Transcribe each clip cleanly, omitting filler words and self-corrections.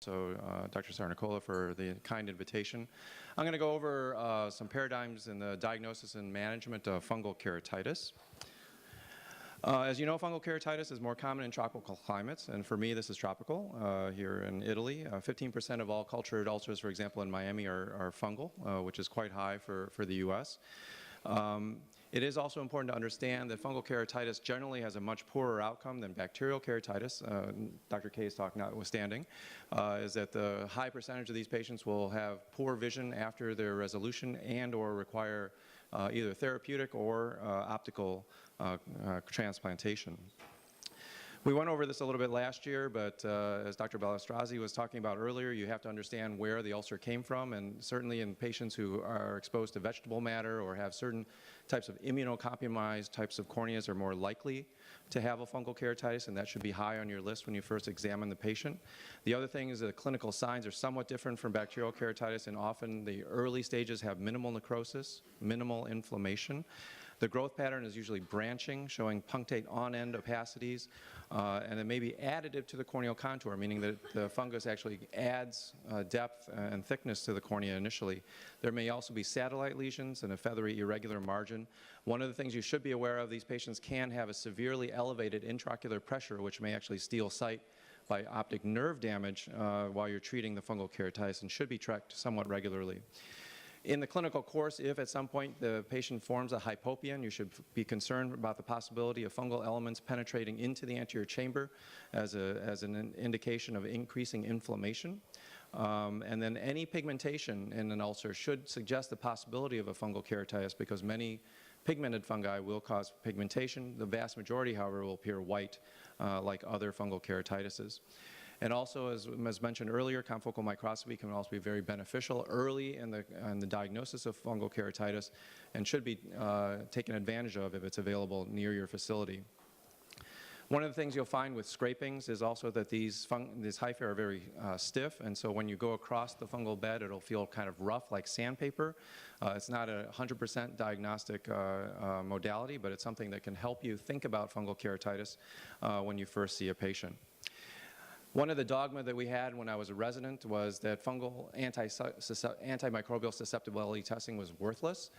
Dr. Sarnicola for the kind invitation. I'm going to go over some paradigms in the diagnosis and management of fungal keratitis. As you know, fungal keratitis is more common in tropical climates, and for me this is tropical here in Italy. 15% of all cultured ulcers, for example, in Miami are fungal, which is quite high for the U.S. It is also important to understand that fungal keratitis generally has a much poorer outcome than bacterial keratitis, Dr. K's talk notwithstanding, is that the high percentage of these patients will have poor vision after their resolution and or require either therapeutic or optical transplantation. We went over this a little bit last year, but as Dr. Balestrazi was talking about earlier, you have to understand where the ulcer came from, and certainly in patients who are exposed to vegetable matter or have certain types of immunocompromised types of corneas are more likely to have a fungal keratitis, and that should be high on your list when you first examine the patient. The other thing is that clinical signs are somewhat different from bacterial keratitis, and often the early stages have minimal necrosis, minimal inflammation. The growth pattern is usually branching, showing punctate on-end opacities, and it may be additive to the corneal contour, meaning that the fungus actually adds depth and thickness to the cornea initially. There may also be satellite lesions and a feathery irregular margin. One of the things you should be aware of, these patients can have a severely elevated intraocular pressure, which may actually steal sight by optic nerve damage while you're treating the fungal keratitis, and should be tracked somewhat regularly. In the clinical course, if at some point the patient forms a hypopion, you should be concerned about the possibility of fungal elements penetrating into the anterior chamber as an indication of increasing inflammation. And then any pigmentation in an ulcer should suggest the possibility of a fungal keratitis, because many pigmented fungi will cause pigmentation. The vast majority, however, will appear white like other fungal keratitises. And also, as mentioned earlier, confocal microscopy can also be very beneficial early in the diagnosis of fungal keratitis, and should be taken advantage of if it's available near your facility. One of the things you'll find with scrapings is also that these hyphae are very stiff, and so when you go across the fungal bed, it'll feel kind of rough like sandpaper. It's not a 100% diagnostic modality, but it's something that can help you think about fungal keratitis when you first see a patient. One of the dogma that we had when I was a resident was that fungal antimicrobial susceptibility testing was worthless.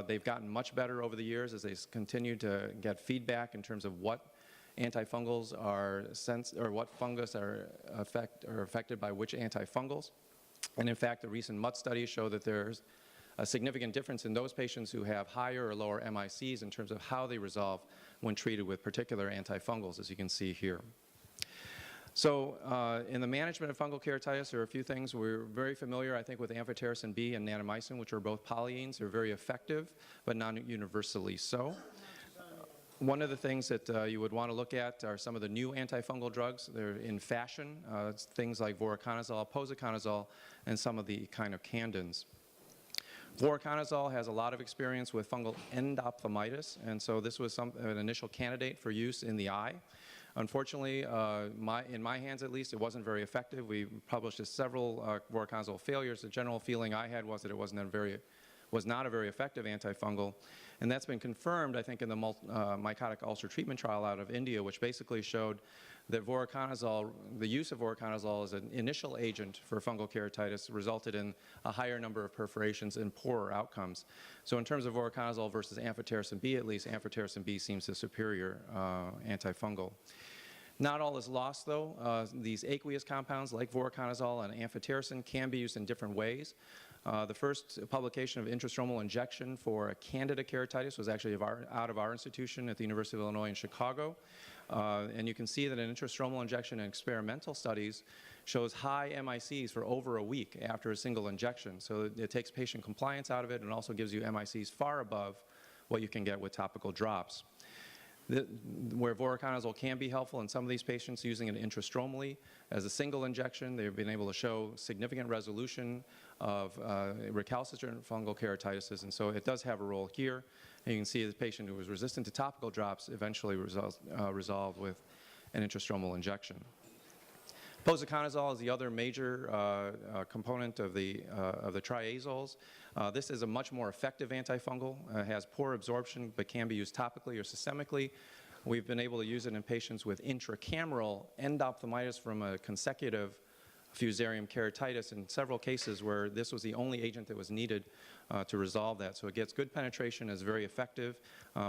They've gotten much better over the years as they continue to get feedback in terms of what antifungals are or what fungus are affected by which antifungals. And in fact, the recent MUTT studies show that there's a significant difference in those patients who have higher or lower MICs in terms of how they resolve when treated with particular antifungals, as you can see here. So in the management of fungal keratitis, there are a few things. We're very familiar, I think, with amphotericin B and nanomycin, which are both polyenes. They're very effective, but not universally so. One of the things that you would want to look at are some of the new antifungal drugs. They're in fashion, things like voriconazole, posaconazole, and some of the echinocandins. Voriconazole has a lot of experience with fungal endophthalmitis, and so this was an initial candidate for use in the eye. Unfortunately, in my hands at least, it wasn't very effective. We published several voriconazole failures. The general feeling I had was that it was not a very effective antifungal, and that's been confirmed, I think, in the mycotic ulcer treatment trial out of India, which basically showed that voriconazole, the use of voriconazole as an initial agent for fungal keratitis, resulted in a higher number of perforations and poorer outcomes. So in terms of voriconazole versus amphotericin B, at least, amphotericin B seems the superior antifungal. Not all is lost, though. These aqueous compounds like voriconazole and amphotericin can be used in different ways. The first publication of intrastromal injection for a candida keratitis was actually out of our institution at the University of Illinois in Chicago. And you can see that an intrastromal injection in experimental studies shows high MICs for over a week after a single injection. So it takes patient compliance out of it and also gives you MICs far above what you can get with topical drops. Where voriconazole can be helpful in some of these patients using it intrastromally as a single injection, they've been able to show significant resolution of recalcitrant fungal keratitis, and so it does have a role here. And you can see the patient who was resistant to topical drops eventually resolved with an intrastromal injection. Posaconazole is the other major component of the triazoles. This is a much more effective antifungal. It has poor absorption but can be used topically or systemically. We've been able to use it in patients with intracameral endophthalmitis from a consecutive Fusarium keratitis in several cases where this was the only agent that was needed to resolve that. So it gets good penetration, is very effective,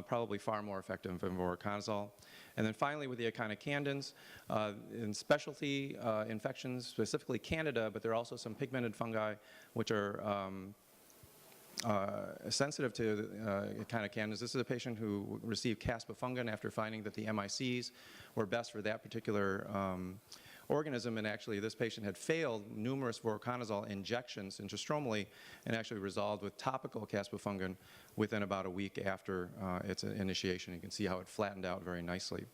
probably far more effective than voriconazole. And then finally with the echinocandins, in specialty infections, specifically Candida, but there are also some pigmented fungi which are sensitive to echinocandins. This is a patient who received caspofungin after finding that the MICs were best for that particular organism, and actually this patient had failed numerous voriconazole injections intrastromally and actually resolved with topical caspofungin within about a week after its initiation. You can see how it flattened out very nicely.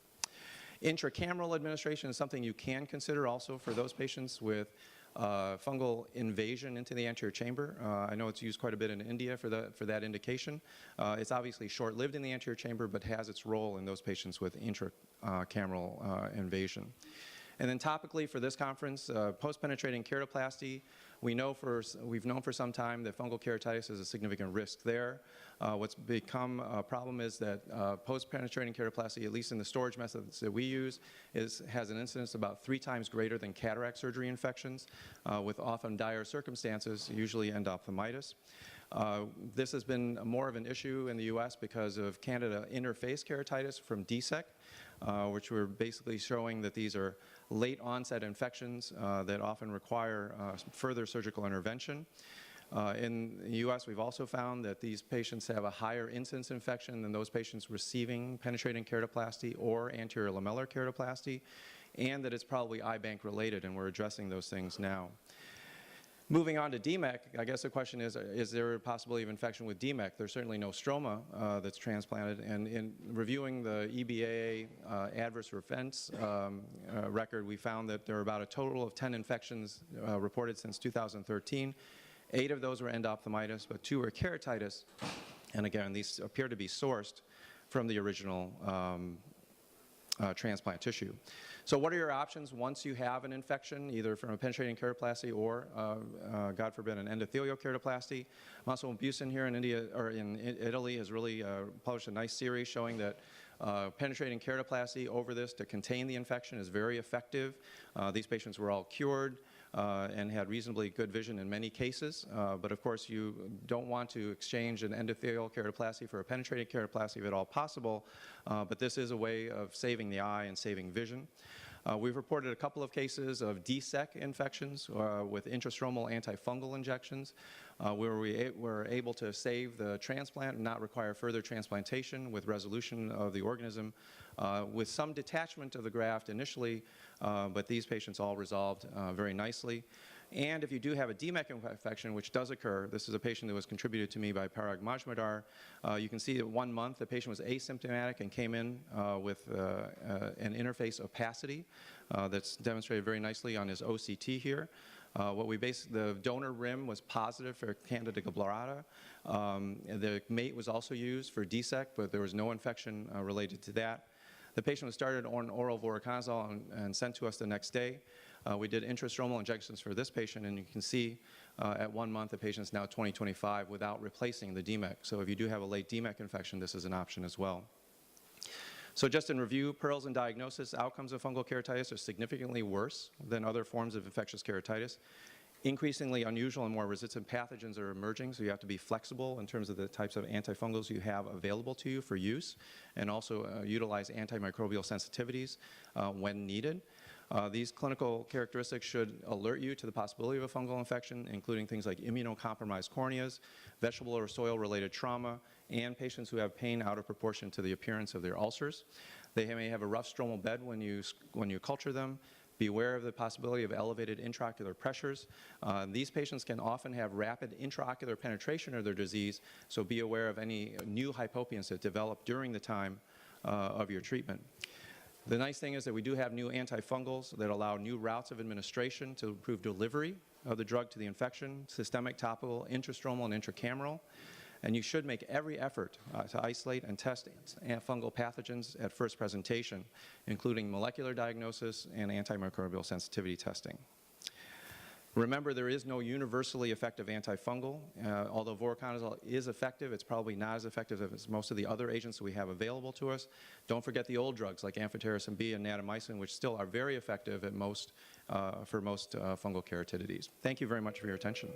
Intracameral administration is something you can consider also for those patients with fungal invasion into the anterior chamber. I know it's used quite a bit in India for that indication. It's obviously short-lived in the anterior chamber, but has its role in those patients with intracameral invasion. And then topically for this conference, post-penetrating keratoplasty, we've known for some time that fungal keratitis is a significant risk there. What's become a problem is that post-penetrating keratoplasty, at least in the storage methods that we use, has an incidence about 3 times greater than cataract surgery infections, with often dire circumstances, usually endophthalmitis. This has been more of an issue in the US because of Candida interface keratitis from DSEC, which we're basically showing that these are late onset infections that often require further surgical intervention. In the US, we've also found that these patients have a higher incidence infection than those patients receiving penetrating keratoplasty or anterior lamellar keratoplasty, and that it's probably eye bank related, and we're addressing those things now. Moving on to DMEC, I guess the question is there a possibility of infection with DMEC? There's certainly no stroma that's transplanted, and in reviewing the EBA adverse events record, we found that there are about a total of 10 infections reported since 2013. 8 of those were endophthalmitis, but 2 were keratitis, and again, these appear to be sourced from the original transplant tissue. So what are your options once you have an infection, either from a penetrating keratoplasty or, God forbid, an endothelial keratoplasty? Massimo Busin here in India, or in Italy, has really published a nice series showing that penetrating keratoplasty over this to contain the infection is very effective. These patients were all cured and had reasonably good vision in many cases, but of course you don't want to exchange an endothelial keratoplasty for a penetrating keratoplasty if at all possible, but this is a way of saving the eye and saving vision. We've reported a couple of cases of DSEC infections with intrastromal antifungal injections where we were able to save the transplant and not require further transplantation with resolution of the organism with some detachment of the graft initially, but these patients all resolved very nicely. And if you do have a DMEC infection, which does occur, this is a patient that was contributed to me by Parag Majmudar, you can see that 1 month the patient was asymptomatic and came in with an interface opacity that's demonstrated very nicely on his OCT here. The donor rim was positive for Candida glabrata. The mate was also used for DSEC, but there was no infection related to that. The patient was started on oral voriconazole and sent to us the next day. We did intrastromal injections for this patient, and you can see at 1 month the patient is now 20/25 without replacing the DMEC. So if you do have a late DMEC infection, this is an option as well. So just in review, pearls and diagnosis, outcomes of fungal keratitis are significantly worse than other forms of infectious keratitis. Increasingly unusual and more resistant pathogens are emerging, so you have to be flexible in terms of the types of antifungals you have available to you for use, and also utilize antimicrobial sensitivities when needed. These clinical characteristics should alert you to the possibility of a fungal infection, including things like immunocompromised corneas, vegetable or soil-related trauma, and patients who have pain out of proportion to the appearance of their ulcers. They may have a rough stromal bed when you culture them. Beware of the possibility of elevated intraocular pressures. These patients can often have rapid intraocular penetration of their disease, so be aware of any new hypopians that develop during the time of your treatment. The nice thing is that we do have new antifungals that allow new routes of administration to improve delivery of the drug to the infection, systemic, topical, intrastromal, and intracameral. And you should make every effort to isolate and test fungal pathogens at first presentation, including molecular diagnosis and antimicrobial sensitivity testing. Remember, there is no universally effective antifungal. Although voriconazole is effective, it's probably not as effective as most of the other agents that we have available to us. Don't forget the old drugs like amphotericin B and natamycin, which still are very effective at for most fungal keratitides. Thank you very much for your attention.